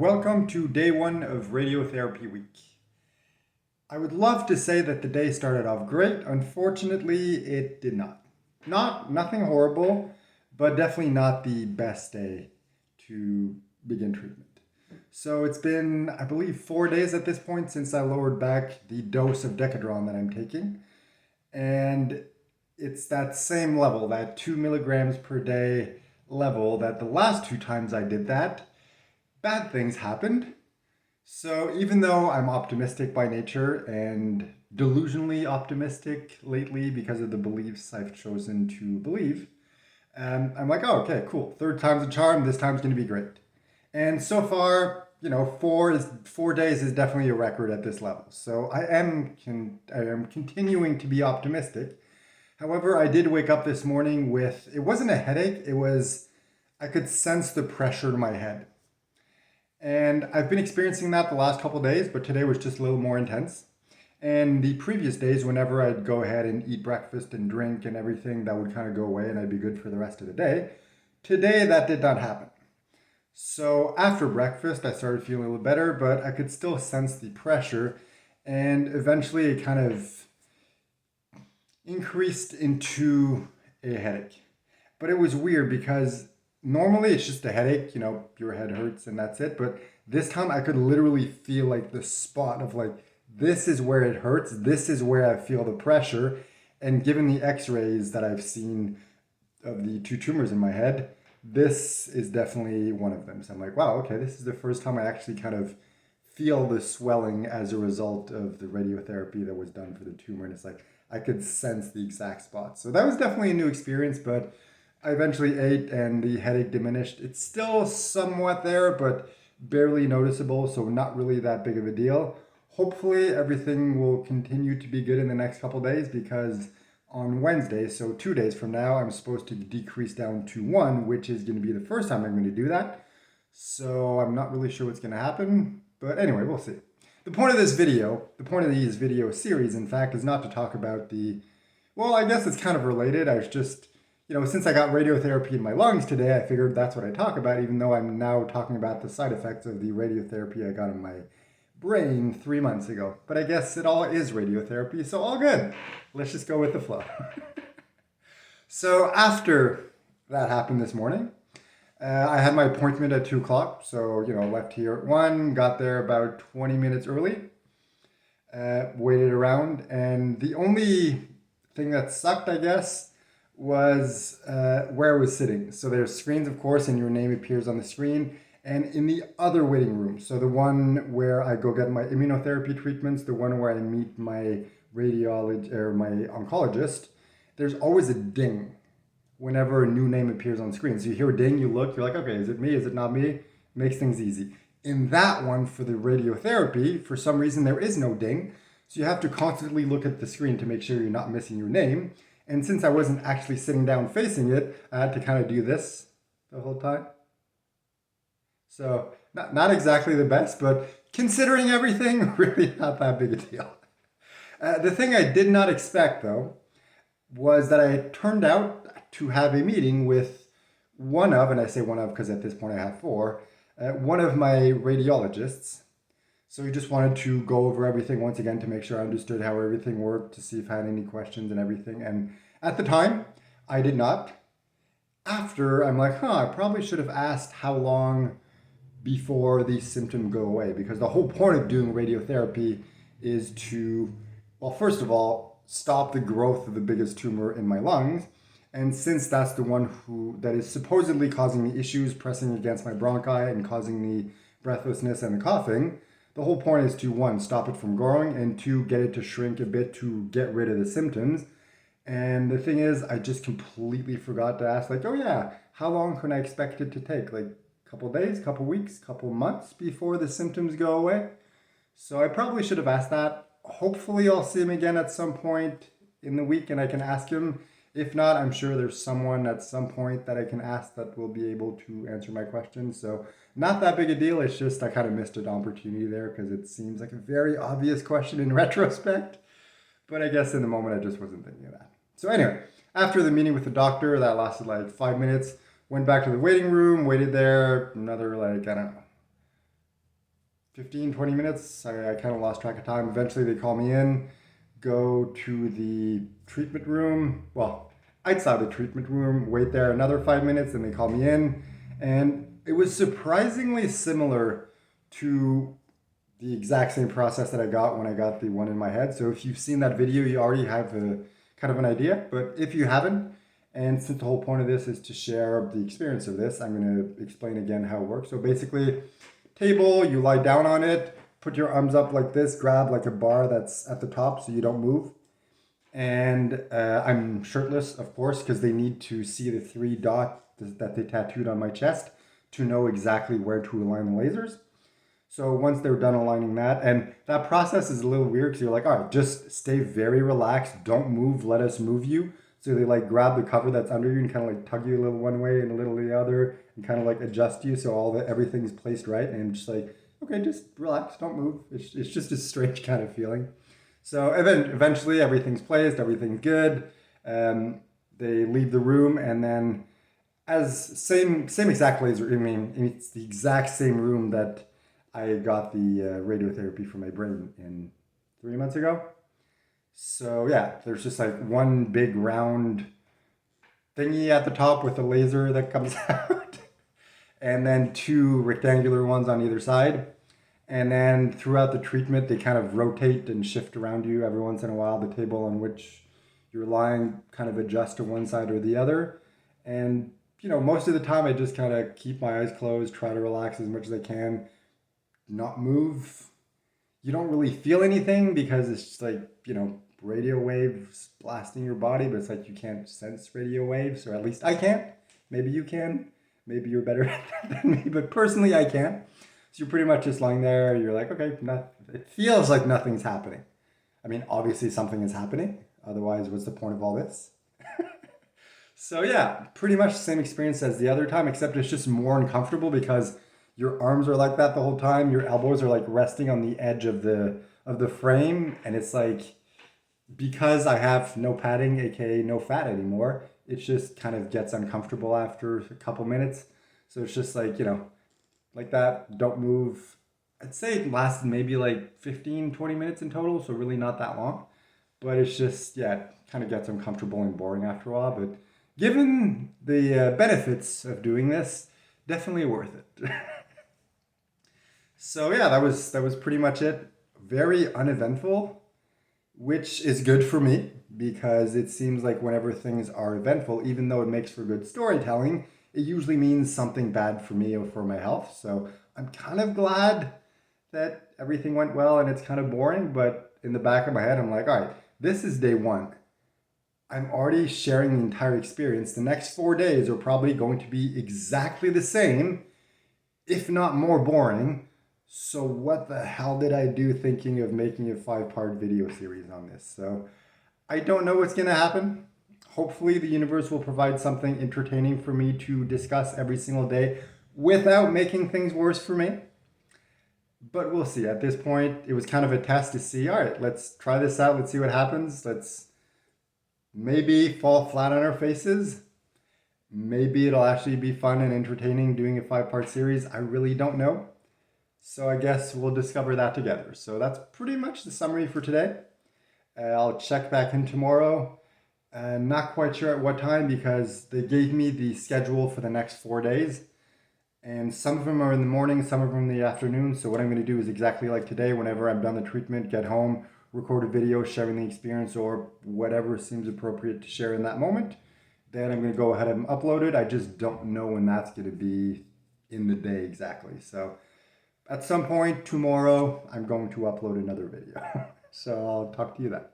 Welcome to day one of Radiotherapy week. I would love to say that the day started off great. Unfortunately, it did not. Nothing horrible, but definitely not the best day to begin treatment. So it's been, I believe, 4 days at this point since I lowered back the dose of Decadron that I'm taking. And it's that same level, that 2 milligrams per day level that the last two times I did that, bad things happened. So even though I'm optimistic by nature and delusionally optimistic lately because of the beliefs I've chosen to believe, I'm like, oh, okay, cool. Third time's a charm. This time's going to be great. And so far, 4 days is definitely a record at this level. So I am continuing to be optimistic. However, I did wake up this morning with, it wasn't a headache. I could sense the pressure in my head. And I've been experiencing that the last couple of days, but today was just a little more intense. And the previous days, whenever I'd go ahead and eat breakfast and drink and everything, that would kind of go away and I'd be good for the rest of the day. Today, that did not happen. So after breakfast, I started feeling a little better, but I could still sense the pressure. And eventually, it kind of increased into a headache. But it was weird because normally it's just a headache, your head hurts and that's it. But this time I could literally feel like the spot of like, this is where it hurts. This is where I feel the pressure. And given the x-rays that I've seen of the two tumors in my head, this is definitely one of them. So I'm like, wow, okay, this is the first time I actually kind of feel the swelling as a result of the radiotherapy that was done for the tumor. And it's like, I could sense the exact spot. So that was definitely a new experience, but I eventually ate and the headache diminished. It's still somewhat there, but barely noticeable, so not really that big of a deal. Hopefully everything will continue to be good in the next couple days because on Wednesday, so 2 days from now, I'm supposed to decrease down to 1, which is going to be the first time I'm going to do that. So I'm not really sure what's going to happen, but anyway, we'll see. The point of these video series, in fact, is not to talk about well, I guess it's kind of related. I was just since I got radiotherapy in my lungs today, I figured that's what I talk about, even though I'm now talking about the side effects of the radiotherapy I got in my brain 3 months ago. But I guess it all is radiotherapy, so all good. Let's just go with the flow. So after that happened this morning, I had my appointment at 2 o'clock. So, left here at 1, got there about 20 minutes early, waited around. And the only thing that sucked, I guess, was where I was sitting. So there's screens, of course, and your name appears on the screen. And in the other waiting room, so the one where I go get my immunotherapy treatments, the one where I meet my radiologist or my oncologist, there's always a ding whenever a new name appears on screen. So you hear a ding, you look, you're like, okay, is it me? Is it not me? Makes things easy. In that one for the radiotherapy, for some reason there is no ding. So you have to constantly look at the screen to make sure you're not missing your name. And since I wasn't actually sitting down facing it, I had to kind of do this the whole time. So not exactly the best, but considering everything, really not that big a deal. The thing I did not expect, though, was that I turned out to have a meeting with one of, and I say one of because at this point I have 4, one of my radiologists. So we just wanted to go over everything once again to make sure I understood how everything worked, to see if I had any questions and everything. And at the time, I did not. After, I'm like, I probably should have asked how long before these symptoms go away. Because the whole point of doing radiotherapy is to, well, first of all, stop the growth of the biggest tumor in my lungs. And since that's the one that is supposedly causing the issues, pressing against my bronchi and causing the breathlessness and the coughing, the whole point is to, 1, stop it from growing, and 2, get it to shrink a bit to get rid of the symptoms. And the thing is, I just completely forgot to ask, like, oh yeah, how long can I expect it to take? Like a couple days, couple weeks, couple months before the symptoms go away? So I probably should have asked that. Hopefully I'll see him again at some point in the week and I can ask him. If not, I'm sure there's someone at some point that I can ask that will be able to answer my questions. So not that big a deal. It's just I kind of missed an opportunity there because it seems like a very obvious question in retrospect. But I guess in the moment I just wasn't thinking of that. So anyway, after the meeting with the doctor, that lasted like 5 minutes, went back to the waiting room, waited there another, like, I don't know, 15, 20 minutes. I kind of lost track of time. Eventually they call me in, go to the treatment room. Well, outside the treatment room, wait there another 5 minutes, and they call me in. And it was surprisingly similar to the exact same process that I got when I got the one in my head. So if you've seen that video, you already have a kind of an idea. But if you haven't, and since the whole point of this is to share the experience of this, I'm going to explain again how it works. So basically, table, you lie down on it, put your arms up like this, grab like a bar that's at the top so you don't move. And I'm shirtless, of course, because they need to see the 3 dots that they tattooed on my chest to know exactly where to align the lasers. So once they're done aligning that, and that process is a little weird because you're like, all right, just stay very relaxed, don't move, let us move you. So they like grab the cover that's under you and kind of like tug you a little one way and a little the other and kind of like adjust you so everything's placed right, and just like, okay, just relax, don't move. It's just a strange kind of feeling. So eventually everything's placed, everything's good. They leave the room, and then as same exact laser. I mean, it's the exact same room that I got the radiotherapy for my brain in 3 months ago. So yeah, there's just like one big round thingy at the top with a laser that comes out, and then 2 rectangular ones on either side. And then throughout the treatment, they kind of rotate and shift around you every once in a while. The table on which you're lying kind of adjusts to one side or the other. And, most of the time I just kind of keep my eyes closed, try to relax as much as I can, not move. You don't really feel anything because it's just like, radio waves blasting your body, but it's like you can't sense radio waves, or at least I can't. Maybe you can. Maybe you're better at that than me, but personally I can't. So you're pretty much just lying there. You're like, okay, it feels like nothing's happening. I mean, obviously something is happening. Otherwise, what's the point of all this? So yeah, pretty much the same experience as the other time, except it's just more uncomfortable because your arms are like that the whole time. Your elbows are like resting on the edge of the frame, and it's like, because I have no padding, aka no fat anymore, it just kind of gets uncomfortable after a couple minutes. So it's just like, like that, don't move. I'd say it lasted maybe like 15, 20 minutes in total, so really not that long. But it's just, yeah, it kind of gets uncomfortable and boring after a while. But given the benefits of doing this, definitely worth it. So yeah, that was pretty much it. Very uneventful, which is good for me because it seems like whenever things are eventful, even though it makes for good storytelling, it usually means something bad for me or for my health. So I'm kind of glad that everything went well and it's kind of boring, but in the back of my head, I'm like, all right, this is day one. I'm already sharing the entire experience. The next 4 days are probably going to be exactly the same, if not more boring. So what the hell did I do thinking of making a 5-part video series on this? So I don't know what's going to happen. Hopefully the universe will provide something entertaining for me to discuss every single day without making things worse for me. But we'll see. At this point, it was kind of a test to see, all right, let's try this out. Let's see what happens. Let's maybe fall flat on our faces. Maybe it'll actually be fun and entertaining doing a 5-part series. I really don't know. So I guess we'll discover that together. So that's pretty much the summary for today. I'll check back in tomorrow. Not quite sure at what time because they gave me the schedule for the next 4 days. And some of them are in the morning, some of them in the afternoon. So what I'm going to do is exactly like today, whenever I'm done the treatment, get home, record a video sharing the experience or whatever seems appropriate to share in that moment. Then I'm going to go ahead and upload it. I just don't know when that's going to be in the day exactly. So at some point tomorrow, I'm going to upload another video. So I'll talk to you then.